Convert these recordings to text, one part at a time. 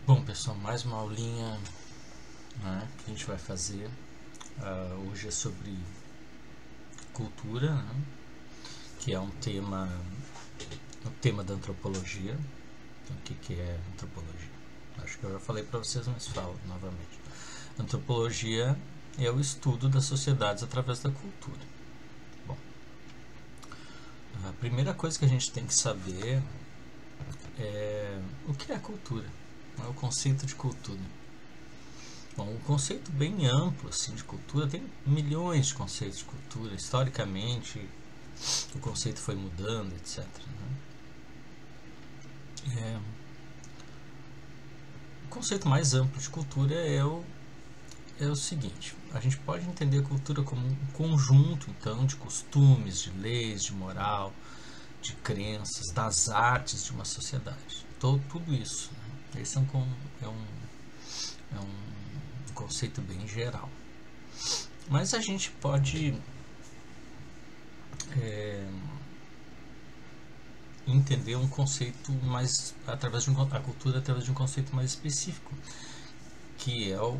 Bom, pessoal, mais uma aulinha, né, que a gente vai fazer. Hoje é sobre cultura, né, que é um tema da antropologia. Então, o que é antropologia? Acho que eu já falei para vocês, mas falo novamente. Antropologia é o estudo das sociedades através da cultura. Bom, a primeira coisa que a gente tem que saber é o que é cultura, é o conceito de cultura. Bom, um conceito bem amplo assim, de cultura, tem milhões de conceitos de cultura. Historicamente, o conceito foi mudando, etc. O conceito mais amplo de cultura é o seguinte: a gente pode entender a cultura como um conjunto, então, de costumes, de leis, de moral, de crenças, das artes de uma sociedade. Tudo isso. Né? Esse é um conceito bem geral. Mas a gente pode entender um conceito mais através de a cultura através de um conceito mais específico, que é o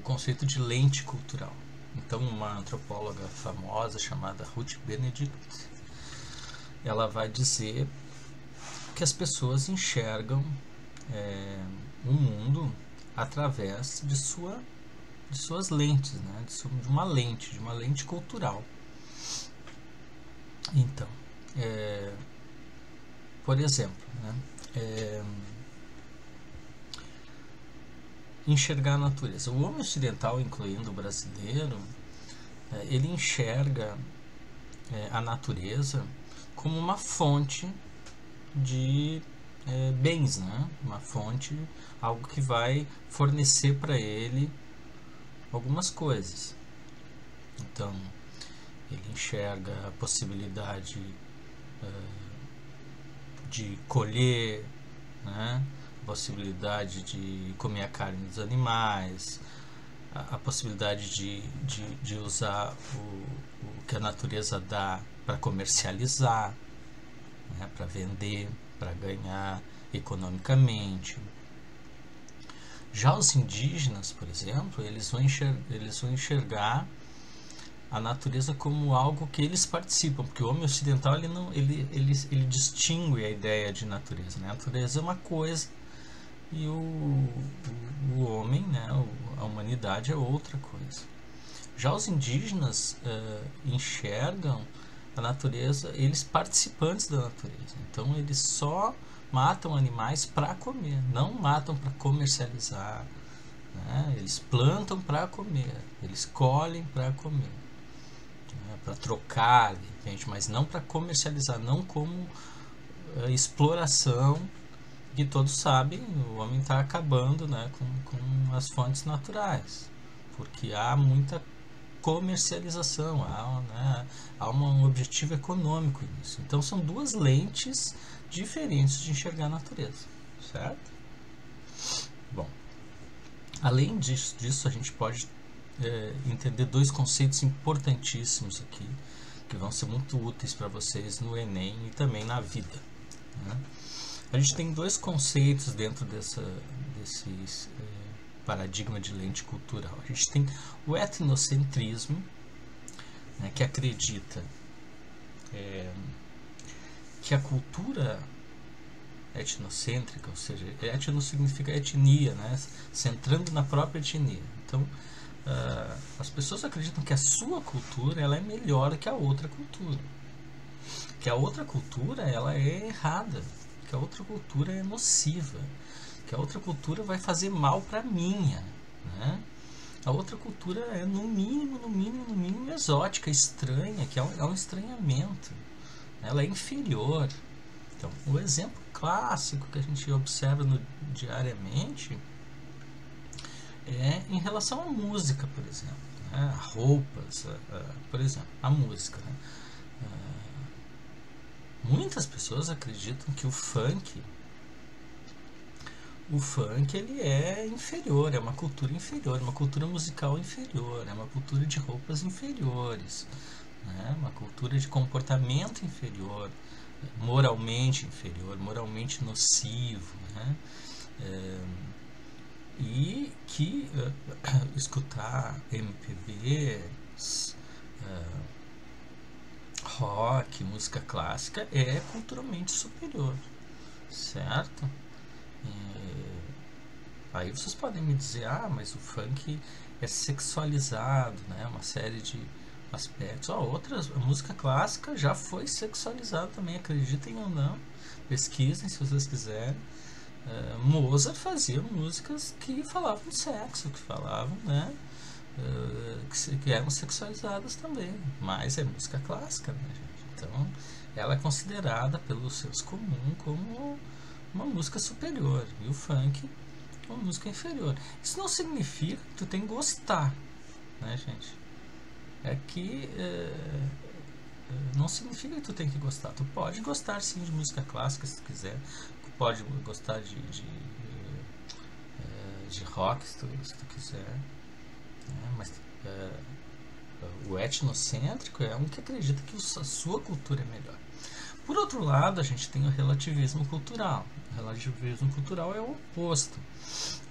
conceito de lente cultural. Então, uma antropóloga famosa chamada Ruth Benedict, ela vai dizer que as pessoas enxergam o mundo através de suas lentes, né? de uma lente cultural. Então, por exemplo, né? Enxergar a natureza. O homem ocidental, incluindo o brasileiro, ele enxerga a natureza como uma fonte de bens, né? Uma fonte, algo que vai fornecer para ele algumas coisas. Então, ele enxerga a possibilidade de colher, né? A possibilidade de comer a carne dos animais, a possibilidade de usar o que a natureza dá para comercializar, né? Para vender, para ganhar economicamente. Já os indígenas, por exemplo, eles vão enxergar a natureza como algo que eles participam, porque o homem ocidental ele distingue a ideia de natureza, né? A natureza é uma coisa e o homem, né, a humanidade é outra coisa. Já os indígenas enxergam a natureza, eles participantes da natureza, então eles só matam animais para comer, não matam para comercializar, né? Eles plantam para comer, eles colhem para comer, para trocar, de repente, mas não para comercializar, não como exploração, que todos sabem, o homem está acabando, né, com as fontes naturais, porque há muita comercialização, há um objetivo econômico nisso. Então são duas lentes diferentes de enxergar a natureza, certo? Bom, além disso a gente pode entender dois conceitos importantíssimos aqui, que vão ser muito úteis para vocês no Enem e também na vida, né? A gente tem dois conceitos dentro desse paradigma de lente cultural. A gente tem o etnocentrismo, né, que acredita que a cultura etnocêntrica, ou seja, etno significa etnia, né, centrando na própria etnia. Então, as pessoas acreditam que a sua cultura ela é melhor que a outra cultura, que a outra cultura ela é errada, que a outra cultura é nociva, que a outra cultura vai fazer mal para a minha, né? A outra cultura é no mínimo exótica, estranha, que é um estranhamento, ela é inferior. Então, o exemplo clássico que a gente observa diariamente é em relação à música, por exemplo, né? A roupas, por exemplo, a música, né? Muitas pessoas acreditam que o funk ele é inferior, é uma cultura inferior, uma cultura musical inferior, é uma cultura de roupas inferiores, né? Uma cultura de comportamento inferior, moralmente nocivo, né? E que escutar MPB, rock, música clássica é culturalmente superior, certo? Aí vocês podem me dizer, mas o funk é sexualizado, né? Uma série de aspectos. A música clássica já foi sexualizada também, acreditem ou não, pesquisem se vocês quiserem. Mozart fazia músicas que falavam de sexo, que falavam, né? Que eram sexualizadas também, mas é música clássica, né, gente? Então, ela é considerada pelo senso comum como uma música superior, e o funk uma música inferior. Isso não significa que tu tem que gostar, né, gente? É que não significa que tu tem que gostar. Tu pode gostar sim de música clássica se tu quiser, tu pode gostar de rock se tu quiser, né? Mas o etnocêntrico é um que acredita que a sua cultura é melhor. Por outro lado, a gente tem o relativismo cultural. O relativismo cultural é o oposto.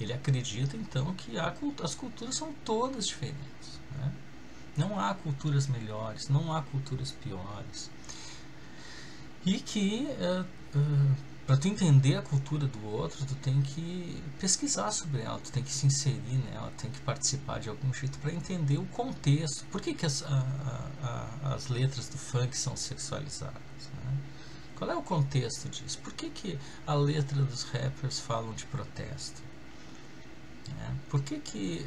Ele acredita, então, que as culturas são todas diferentes, né? Não há culturas melhores, não há culturas piores. E que, para tu entender a cultura do outro, tu tem que pesquisar sobre ela, tu tem que se inserir nela, tem que participar de algum jeito para entender o contexto. Por que as letras do funk são sexualizadas, né? Qual é o contexto disso? Por que a letra dos rappers falam de protesto? Por que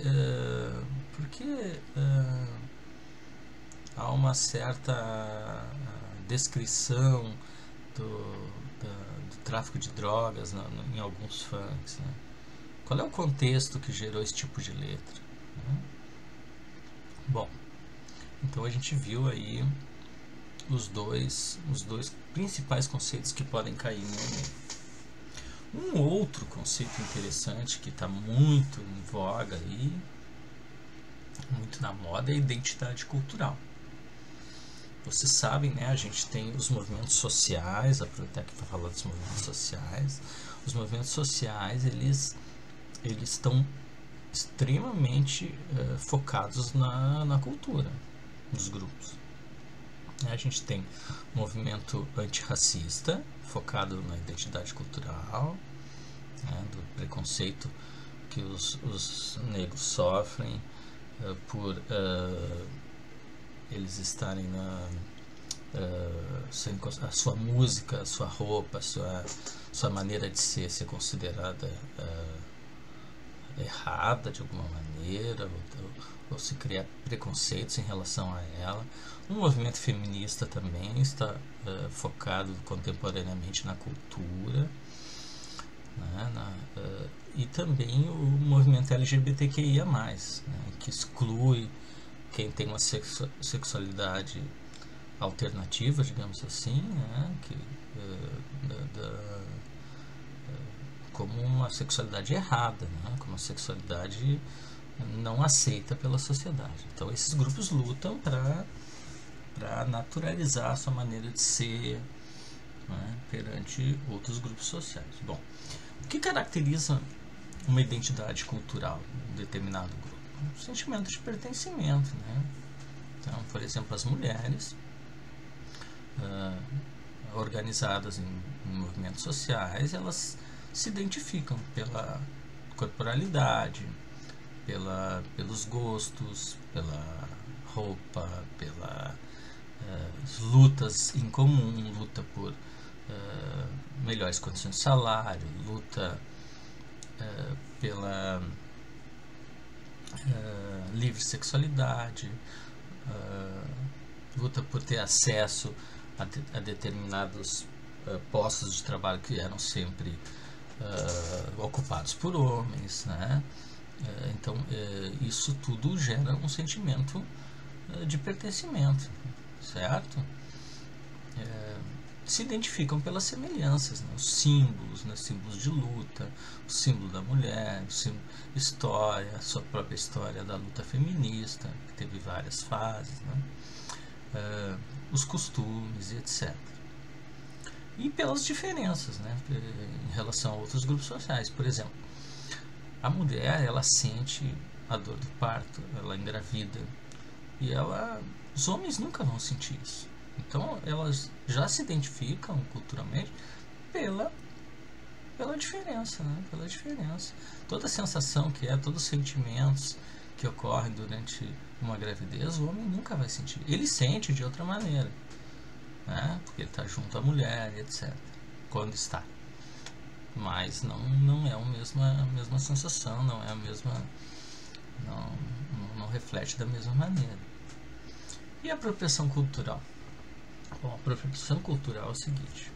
há uma certa descrição do tráfico de drogas em alguns funks, né? Qual é o contexto que gerou esse tipo de letra, né? Bom, então a gente viu aí os dois principais conceitos que podem cair no meio. Um outro conceito interessante que está muito em voga aí, muito na moda, é a identidade cultural. Vocês sabem, né? A gente tem os movimentos sociais, aproveitar que está falando dos movimentos sociais. Os movimentos sociais, eles estão extremamente focados na cultura dos grupos. A gente tem o movimento antirracista, focado na identidade cultural, né, do preconceito que os negros sofrem por eles estarem a sua música, a sua roupa, a sua maneira de ser considerada errada de alguma maneira, ou se criar preconceitos em relação a ela. O movimento feminista também está focado contemporaneamente na cultura, né, e também o movimento LGBTQIA+, né, que exclui quem tem uma sexualidade alternativa, digamos assim, né, como uma sexualidade errada, né, como uma sexualidade não aceita pela sociedade. Então esses grupos lutam para naturalizar a sua maneira de ser, né, perante outros grupos sociais. Bom, o que caracteriza uma identidade cultural de um determinado grupo? Um sentimento de pertencimento, né? Então, por exemplo, as mulheres organizadas em movimentos sociais, elas se identificam pela corporalidade, pelos gostos, pela roupa, pelas lutas em comum, luta por melhores condições de salário, luta pela livre sexualidade, luta por ter acesso a determinados postos de trabalho que eram sempre ocupados por homens, né? Então isso tudo gera um sentimento de pertencimento, certo? Se identificam pelas semelhanças, né? Os símbolos, né? Símbolos de luta, o símbolo da mulher, o símbolo, história, a sua própria história da luta feminista, que teve várias fases, né? Os costumes e etc. e pelas diferenças, né, em relação a outros grupos sociais. Por exemplo, a mulher, ela sente a dor do parto, ela engravida, e os homens nunca vão sentir isso. Então elas já se identificam culturalmente pela diferença, né? Pela diferença. Toda a sensação que todos os sentimentos que ocorrem durante uma gravidez, o homem nunca vai sentir. Ele sente de outra maneira, né? Porque ele está junto à mulher, etc. Quando está. Mas não é a mesma sensação, não é a mesma. Não reflete da mesma maneira. E a apropriação cultural? Bom, a apropriação cultural é o seguinte.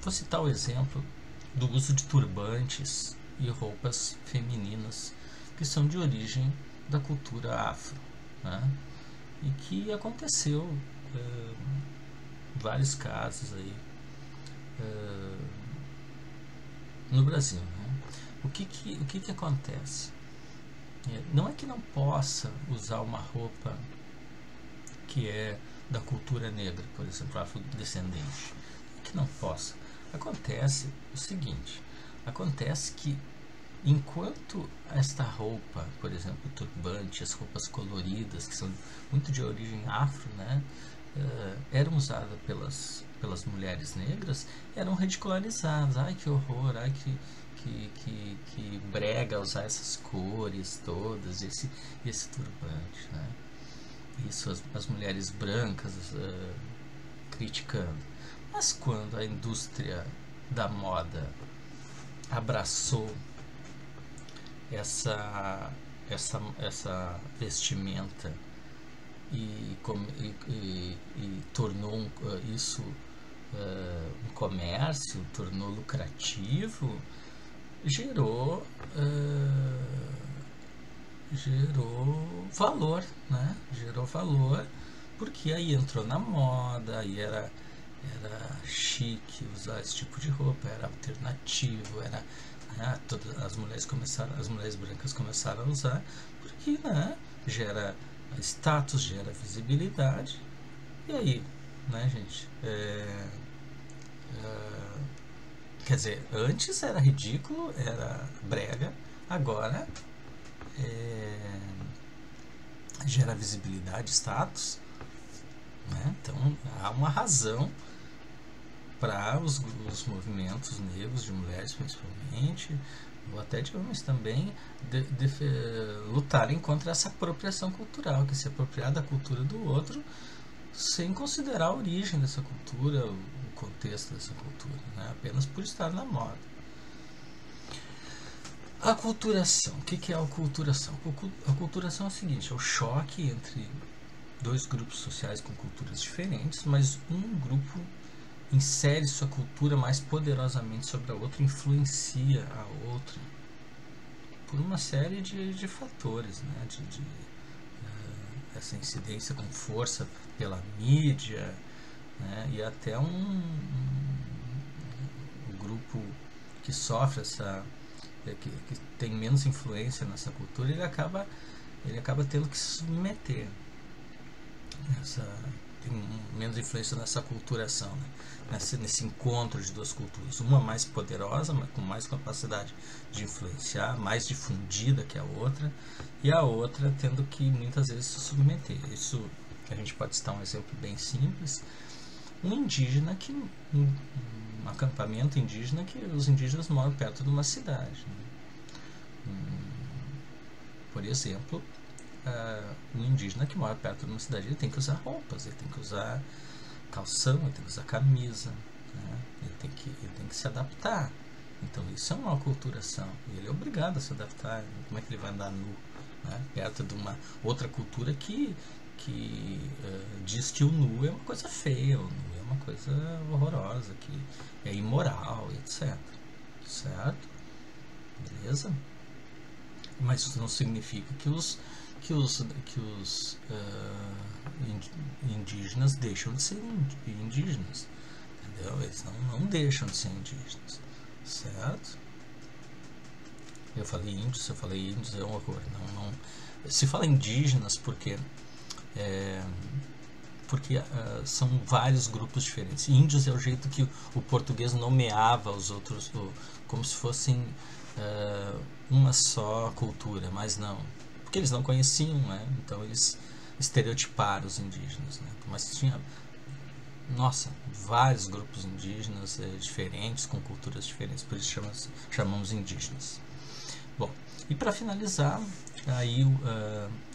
Vou citar o exemplo do uso de turbantes e roupas femininas que são de origem da cultura afro, né? E que aconteceu vários casos aí no Brasil, né? O que acontece? Não é que não possa usar uma roupa que é da cultura negra, por exemplo, afrodescendente. Não é que não possa. Acontece o seguinte, acontece que enquanto esta roupa, por exemplo, o turbante, as roupas coloridas, que são muito de origem afro, né, eram usadas pelas mulheres negras, eram ridicularizadas. Ai, que horror, ai, que brega usar essas cores todas, esse turbante, né? Isso as mulheres brancas criticando. Mas quando a indústria da moda abraçou essa vestimenta e tornou isso um comércio, tornou lucrativo, gerou valor, né? Gerou valor, porque aí entrou na moda, aí era chique usar esse tipo de roupa, era alternativo, né? As mulheres brancas começaram a usar, porque, né, gera status, gera visibilidade. E aí, né, gente, quer dizer, antes era ridículo, era brega, agora gera visibilidade, status, né? Então há uma razão para os movimentos negros, de mulheres principalmente, ou até de homens também, lutarem contra essa apropriação cultural, que é se apropriar da cultura do outro sem considerar a origem dessa cultura, o contexto dessa cultura, né? Apenas por estar na moda. A aculturação. O que é a aculturação? A aculturação é o seguinte, é o choque entre dois grupos sociais com culturas diferentes, mas um grupo insere sua cultura mais poderosamente sobre a outra, influencia a outra por uma série de fatores, né? Essa incidência com força pela mídia, né? E até um grupo que sofre que tem menos influência nessa cultura, ele acaba tendo que se submeter tem menos influência nessa aculturação, né? Nesse encontro de duas culturas, uma mais poderosa, mas com mais capacidade de influenciar, mais difundida que a outra, e a outra tendo que muitas vezes se submeter. Isso a gente pode citar um exemplo bem simples: um acampamento indígena que os indígenas moram perto de uma cidade, né? Por exemplo, um indígena que mora perto de uma cidade, ele tem que usar roupas, ele tem que usar calção, ele tem que usar camisa, né? Ele tem que se adaptar. Então isso é uma aculturação, e ele é obrigado a se adaptar. Como é que ele vai andar nu, né? Perto de uma outra cultura que diz que o nu é uma coisa feia, o nu é uma coisa horrorosa, que é imoral, etc. Certo? Beleza? Mas isso não significa que os indígenas deixam de ser indígenas, entendeu? Eles não deixam de ser indígenas, certo? Eu falei índios, é um horror. Não se fala indígenas porque porque são vários grupos diferentes. Índios é o jeito que o português nomeava os outros, como se fossem uma só cultura, mas não, porque eles não conheciam, né? Então eles estereotiparam os indígenas, né? Mas tinha, nossa, vários grupos indígenas diferentes, com culturas diferentes, por isso chamamos indígenas. Bom, e para finalizar, aí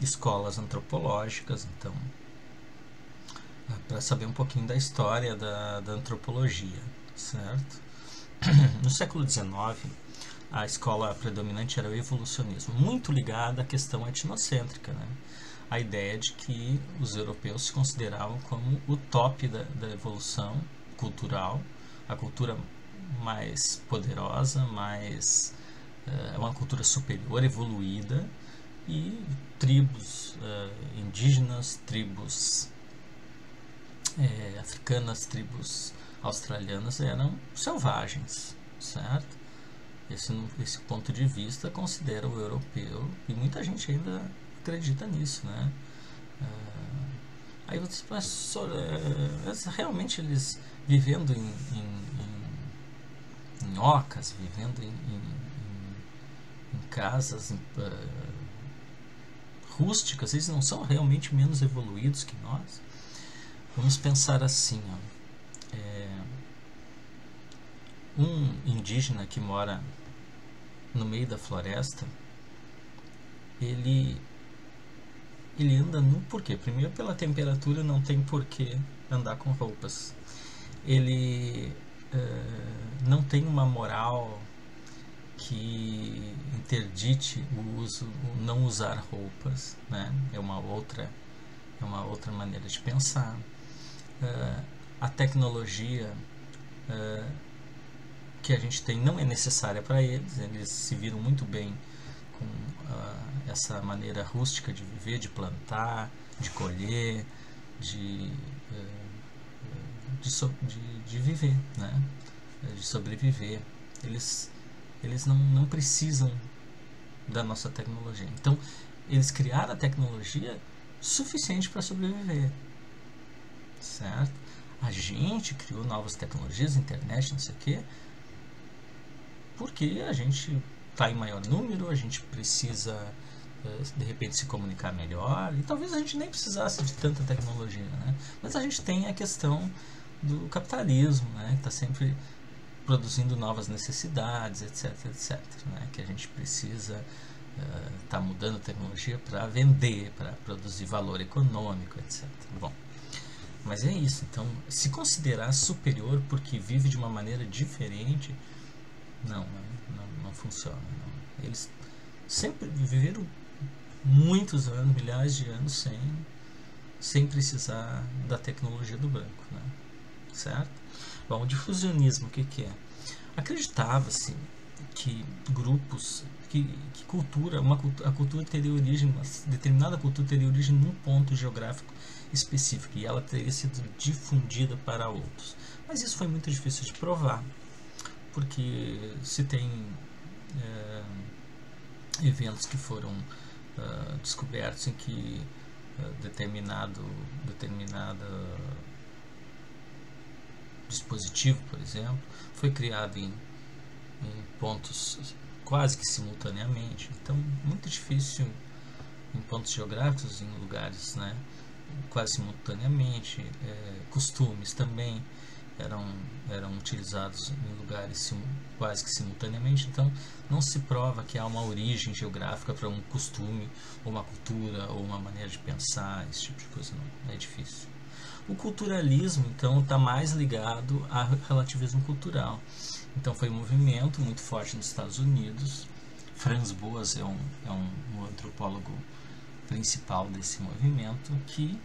escolas antropológicas, então, para saber um pouquinho da história da antropologia, certo? No século XIX, a escola predominante era o evolucionismo, muito ligada à questão etnocêntrica, né? A ideia de que os europeus se consideravam como o top da evolução cultural, a cultura mais poderosa, mais uma cultura superior, evoluída, e tribos indígenas, tribos africanas, tribos australianas eram selvagens, certo? Esse ponto de vista considera o europeu, e muita gente ainda acredita nisso, né? Aí você realmente eles vivendo em ocas, vivendo em casas rústicas, eles não são realmente menos evoluídos que nós? Vamos pensar assim, um indígena que mora no meio da floresta, ele anda nu por quê? Primeiro, pela temperatura, não tem por que andar com roupas. Ele não tem uma moral que interdite o não usar roupas, né? É uma outra maneira de pensar. A tecnologia que a gente tem não é necessária para eles se viram muito bem com essa maneira rústica de viver, de plantar, de colher, de viver, né? De sobreviver. Eles não precisam da nossa tecnologia. Então, eles criaram a tecnologia suficiente para sobreviver, certo? A gente criou novas tecnologias, internet, não sei o quê, porque a gente está em maior número, a gente precisa de repente se comunicar melhor, e talvez a gente nem precisasse de tanta tecnologia, né? Mas a gente tem a questão do capitalismo, né? Que está sempre produzindo novas necessidades, etc, etc, né? Que a gente precisa estar mudando a tecnologia para vender, para produzir valor econômico, etc. Bom, mas é isso. Então, se considerar superior porque vive de uma maneira diferente, não funciona. Não. Eles sempre viveram muitos anos, milhares de anos sem precisar da tecnologia do branco, né? Certo? Bom, o difusionismo, o que é? Acreditava-se que grupos, que cultura, a cultura teria origem, uma determinada cultura teria origem num ponto geográfico específico e ela teria sido difundida para outros. Mas isso foi muito difícil de provar, porque se tem eventos que foram descobertos em que determinado dispositivo, por exemplo, foi criado em pontos quase que simultaneamente. Então, muito difícil em pontos geográficos, em lugares, né, quase simultaneamente. Costumes também eram utilizados em lugares quase que simultaneamente. Então, não se prova que há uma origem geográfica para um costume, ou uma cultura, ou uma maneira de pensar, esse tipo de coisa. Não, é difícil. O culturalismo, então, está mais ligado ao relativismo cultural. Então, foi um movimento muito forte nos Estados Unidos. Franz Boas é um antropólogo principal desse movimento, que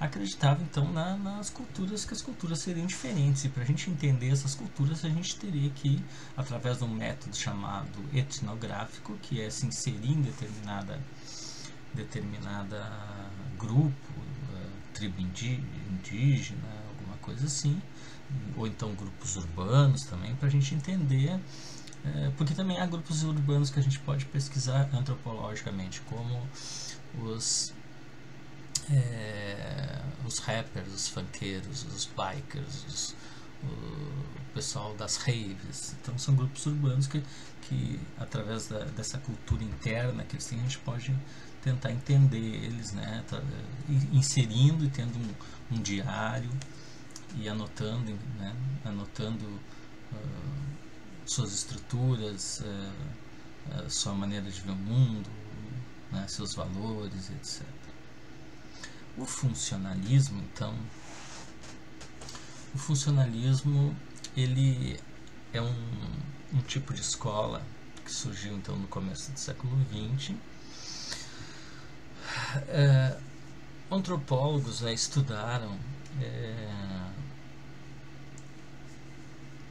acreditava, então, nas culturas, que as culturas seriam diferentes. E para a gente entender essas culturas, a gente teria que, através de um método chamado etnográfico, que é se inserir em determinada grupo, tribo indígena, alguma coisa assim, ou então grupos urbanos também, para a gente entender, porque também há grupos urbanos que a gente pode pesquisar antropologicamente, como os os rappers, os funkeiros, os bikers, o pessoal das raves. Então são grupos urbanos que através dessa cultura interna que eles têm, a gente pode tentar entender eles, né, inserindo e tendo um diário e anotando, né, suas estruturas, sua maneira de ver o mundo, né, seus valores, etc. O funcionalismo, então, ele é um tipo de escola que surgiu então no começo do século XX. Antropólogos estudaram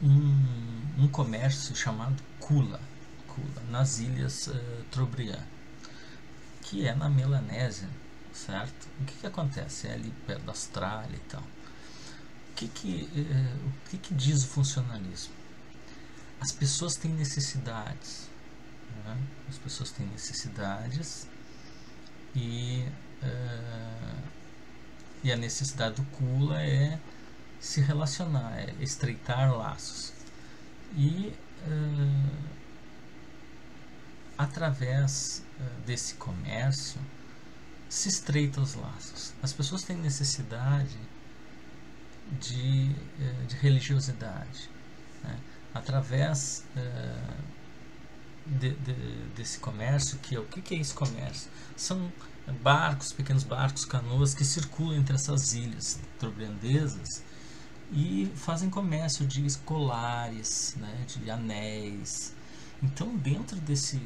um comércio chamado Kula nas ilhas Trobriand, que é na Melanésia, certo? O que acontece? É ali perto da Austrália e tal. O que diz o funcionalismo? As pessoas têm necessidades, né? As pessoas têm necessidades e a necessidade do Kula é se relacionar, é estreitar laços. E através desse comércio se estreita os laços. As pessoas têm necessidade de religiosidade, né? Através desse comércio, o que é esse comércio? São barcos, pequenos barcos, canoas que circulam entre essas ilhas trobriandesas e fazem comércio de colares, né, de anéis. Então, dentro desse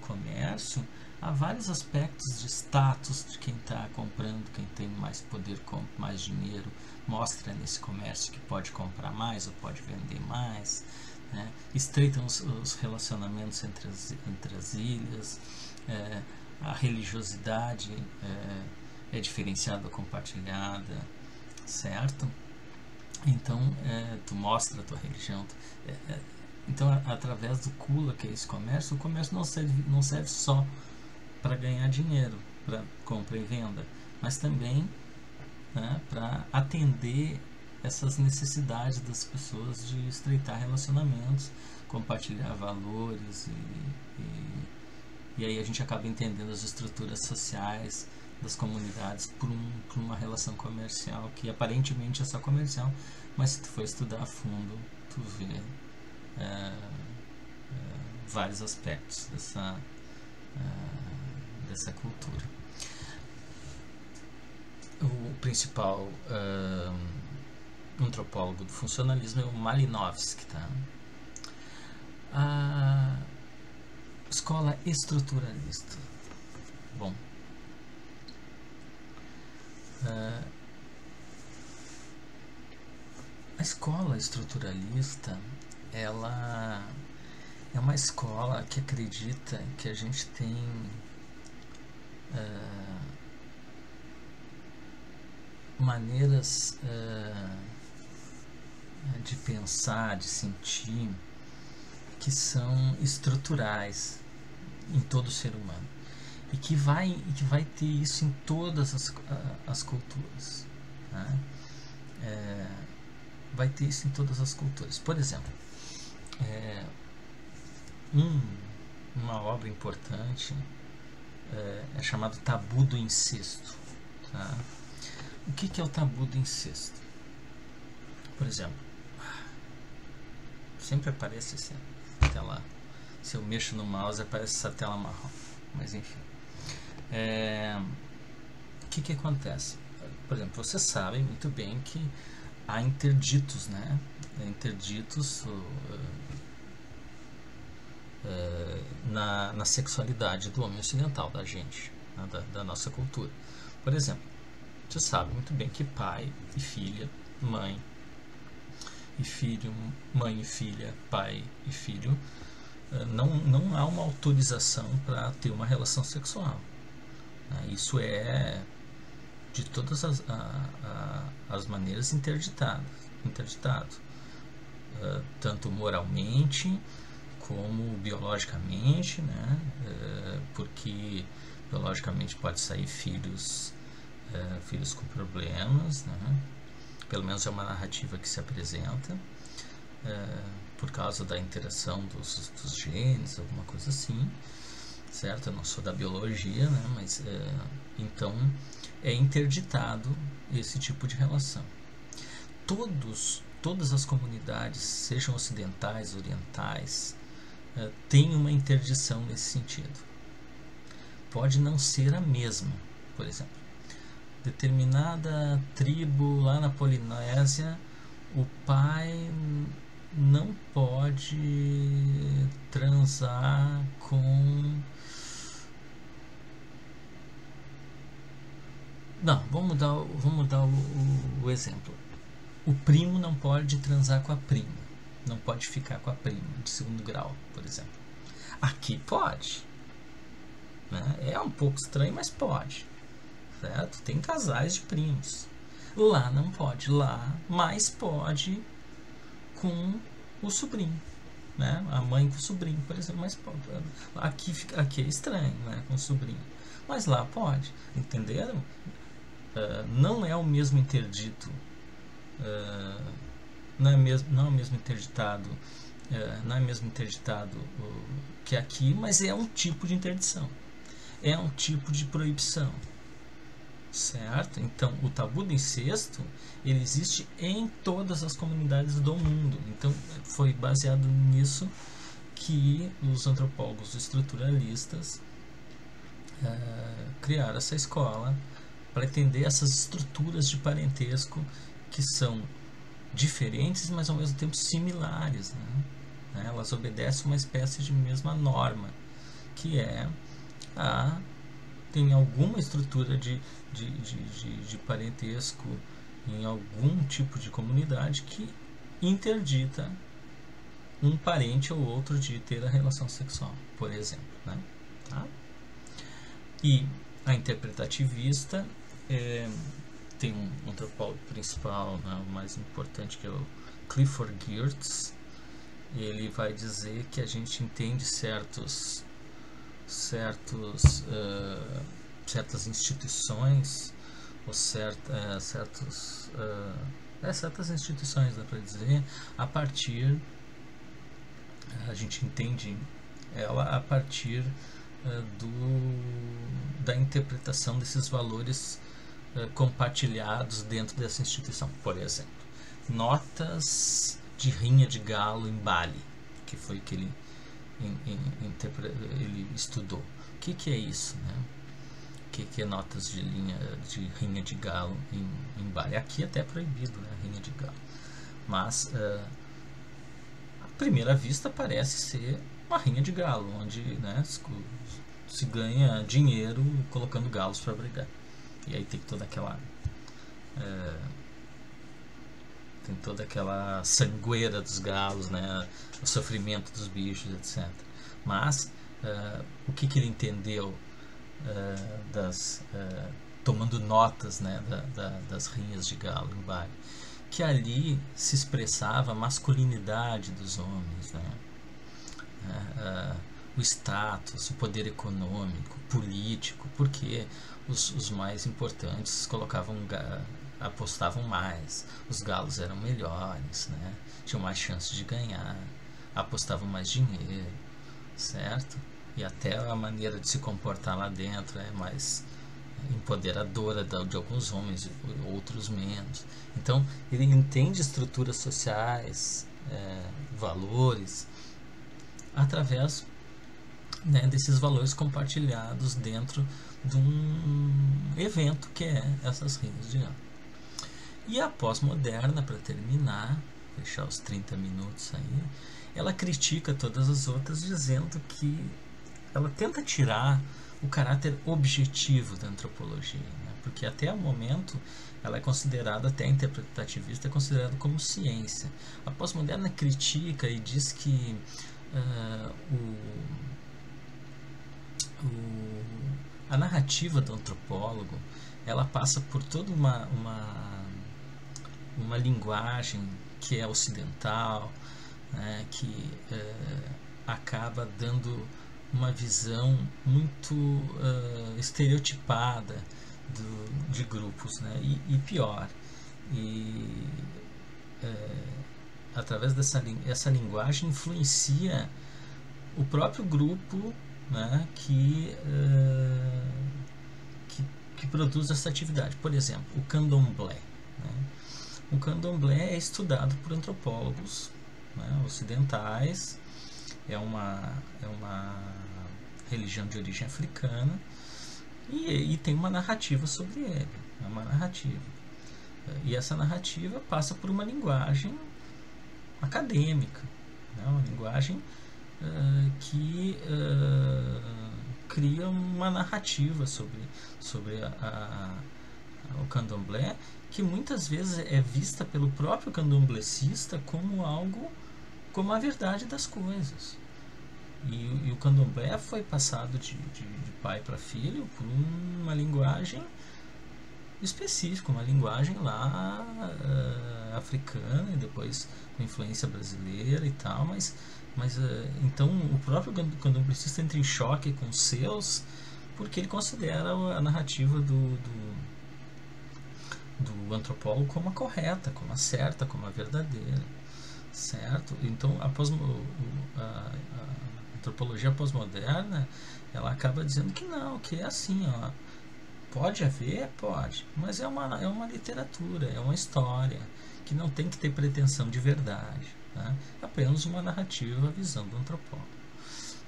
comércio, há vários aspectos de status de quem está comprando, quem tem mais poder, compra mais dinheiro, mostra nesse comércio que pode comprar mais ou pode vender mais, né? Estreitam os relacionamentos entre as ilhas, a religiosidade é diferenciada, compartilhada, certo? Então, tu mostra a tua religião. Então, através do Kula, que é esse comércio, o comércio não serve só para ganhar dinheiro, para compra e venda, mas também, né, para atender essas necessidades das pessoas de estreitar relacionamentos, compartilhar valores e aí a gente acaba entendendo as estruturas sociais das comunidades por uma relação comercial que aparentemente é só comercial, mas se tu for estudar a fundo, tu vê vários aspectos dessa cultura. O principal antropólogo do funcionalismo é o Malinowski, tá? A escola estruturalista. Bom, a escola estruturalista, ela é uma escola que acredita que a gente tem maneiras de pensar, de sentir, que são estruturais em todo ser humano e que vai ter isso em todas as culturas, né? Vai ter isso em todas as culturas. Por exemplo, uma obra importante é chamado Tabu do Incesto, tá? O que é o tabu do incesto? Por exemplo, sempre aparece essa tela, se eu mexo no mouse aparece essa tela marrom, mas enfim. O que acontece? Por exemplo, vocês sabem muito bem que há interditos, né? Interditos na sexualidade do homem ocidental, da gente, né? da nossa cultura. Por exemplo, você sabe muito bem que pai e filha, mãe e filho, mãe e filha, pai e filho, não há uma autorização para ter uma relação sexual. Isso é de todas as maneiras interditado, tanto moralmente como biologicamente, né? Porque biologicamente pode sair filhos filhos com problemas, né? Pelo menos é uma narrativa que se apresenta, por causa da interação dos genes, alguma coisa assim, certo? Eu não sou da biologia, né? Mas então é interditado esse tipo de relação. Todas as comunidades, sejam ocidentais, orientais, têm uma interdição nesse sentido. Pode não ser a mesma, por exemplo. Determinada tribo lá na Polinésia, o pai não pode transar com... Não, vamos dar o exemplo. O primo não pode transar com a prima. Não pode ficar com a prima de segundo grau, por exemplo. Aqui pode. Né? É um pouco estranho, mas pode. Certo? Tem casais de primos. Lá não pode. Lá, mas pode com o sobrinho. Né? A mãe com o sobrinho, por exemplo. Mas pode. Aqui é estranho, né? Com o sobrinho. Mas lá pode. Entenderam? Não é o mesmo interdito. Não é mesmo interditado. Não é mesmo interditado que aqui, mas é um tipo de interdição. É um tipo de proibição. Certo? Então, o tabu do incesto, ele existe em todas as comunidades do mundo. Então, foi baseado nisso que os antropólogos estruturalistas criaram essa escola para entender essas estruturas de parentesco que são diferentes, mas ao mesmo tempo similares, né? Elas obedecem uma espécie de mesma norma, que é tem alguma estrutura de parentesco em algum tipo de comunidade que interdita um parente ou outro de ter a relação sexual, por exemplo, né? Tá? E a interpretativista tem um antropólogo principal, né, o mais importante, que é o Clifford Geertz. Ele vai dizer que a gente entende certas instituições, ou certas instituições, dá para dizer, a gente entende ela a partir da interpretação desses valores compartilhados dentro dessa instituição. Por exemplo, notas de rinha de galo em Bali, que foi que ele estudou. O que é isso, né? O que é notas de rinha de galo em Bali? Aqui até é proibido, né, rinha de galo. Mas à primeira vista parece ser uma rinha de galo, onde, né, se ganha dinheiro colocando galos para brigar. E aí tem toda aquela sangueira dos galos, né, o sofrimento dos bichos, etc. Mas o que ele entendeu tomando notas, né, das rinhas de galo em Bali, que ali se expressava a masculinidade dos homens, né, o status, o poder econômico, político, porque os mais importantes apostavam mais, os galos eram melhores, né? Tinham mais chance de ganhar, apostavam mais dinheiro, certo? E até a maneira de se comportar lá dentro é mais empoderadora de alguns homens, outros menos. Então ele entende estruturas sociais, valores, através, né, desses valores compartilhados dentro de um evento que é essas rinhas de galo. E a pós-moderna, para terminar, fechar os 30 minutos aí, ela critica todas as outras, dizendo que ela tenta tirar o caráter objetivo da antropologia, né? Porque até o momento ela é considerada, até interpretativista, é considerada como ciência. A pós-moderna critica e diz que a narrativa do antropólogo, ela passa por toda uma linguagem que é ocidental, né, que acaba dando uma visão muito estereotipada de grupos, né? E pior, através essa linguagem influencia o próprio grupo, né, que produz essa atividade. Por exemplo, o candomblé. Né? O candomblé é estudado por antropólogos, né, ocidentais, é uma religião de origem africana e tem uma narrativa sobre ele. É uma narrativa. E essa narrativa passa por uma linguagem acadêmica, né, uma linguagem que cria uma narrativa sobre o candomblé, que muitas vezes é vista pelo próprio candomblecista como algo, como a verdade das coisas. E o candomblé foi passado de pai para filho por uma linguagem específica, uma linguagem lá africana e depois com influência brasileira e tal, mas então o próprio candomblecista entra em choque com os seus, porque ele considera a narrativa do antropólogo como a correta, como a certa, como a verdadeira, certo? Então a antropologia pós-moderna, ela acaba dizendo que não, que é assim, ó, pode haver, pode, mas é uma literatura, é uma história que não tem que ter pretensão de verdade, né? Apenas uma narrativa visando o antropólogo.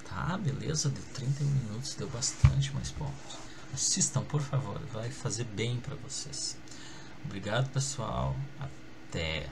Tá, beleza, deu 31 minutos, deu bastante, mas bom, assistam, por favor, vai fazer bem para vocês. Obrigado, pessoal, até.